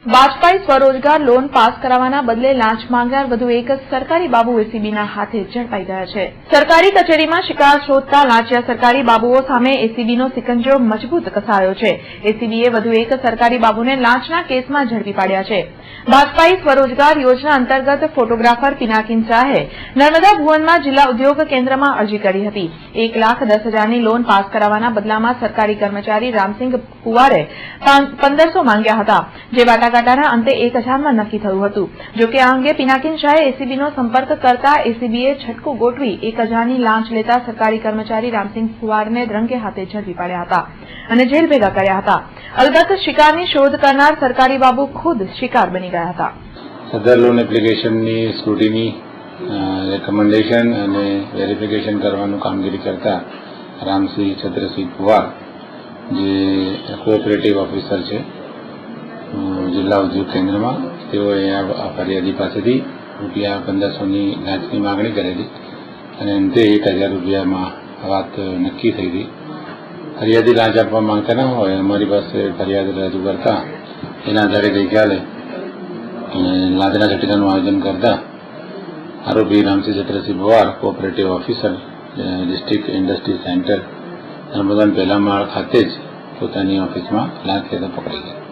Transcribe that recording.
વાજપાઈ સ્વરોજગાર loan pass કરાવવાના બદલે લાંચ માંગનાર વધુ એક સરકારી બાબુ એસીબીના હાથે ઝડપાઈ ગયા છે. સરકારી કચેરીમાં શિકાર શોધતા લાંચિયા સરકારી બાબુઓ સામે એસીબીનો સિકંજો મજબૂત કસાયો છે. એસીબીએ વધુ એક સરકારી બાબુને લાંચના કેસમાં ઝડપી પાડ્યા છે. વાજપાઈ સ્વરોજગાર યોજના અંતર્ગત ફોટોગ્રાફર પિનાકીન શાહે નર્મદા ભુવનમાં જિલ્લા ઉદ્યોગ કેન્દ્રમાં અરજી કરી હતી. 1,10,000ની લોન પાસ કરાવવાના બદલામાં સરકારી કર્મચારી રામસિંગ કુવારે 1,500 માંગ્યા હતા, જે વાટાઘાટાના અંતે 1,000માં નક્કી થયું હતું. જોકે આ અંગે પિનાકીન શાહે એસીબીનો સંપર્ક કરતા એસીબીએ છટકું ગોઠવી 1,000ની લાંચ લેતા સરકારી કર્મચારી રામસિંગ કુવારને રંગે હાથે ઝડપી પાડ્યા હતા અને જેલ ભેગા કર્યા હતા. અલબત્ત શિકારની શોધ કરનાર સરકારી બાબુ ખુદ શિકાર બની ગયા હતા. સદર લોન એપ્લિકેશનની સ્ક્રુટિની, રેકમેન્ડેશન અને વેરિફિકેશન કરવાનું કામગીરી કરતા રામસિંહ ચંદ્રસિંહ કુવાર, જે કોઓપરેટિવ ઓફિસર છે જિલ્લા ઉદ્યોગ કેન્દ્રમાં, તેઓએ આ ફરિયાદી પાસેથી ₹1,500ની લાંચની માગણી કરેલી અને અંતે ₹1,000માં વાત નક્કી થઈ હતી. ફરિયાદી લાંચ આપવા માંગતા ન હોય, અમારી પાસે ફરિયાદ રજૂ કરતા એના આધારે ગઈકાલે લાંચના ઝટીકાનું આયોજન કરતા આરોપી Ramsinh Chandrasinh Pawar, cooperative officer, district industry centre Narmada પહેલા માળ ખાતે જ પોતાની ઓફિસમાં લાંચ લેતા પકડાઈ ગયા.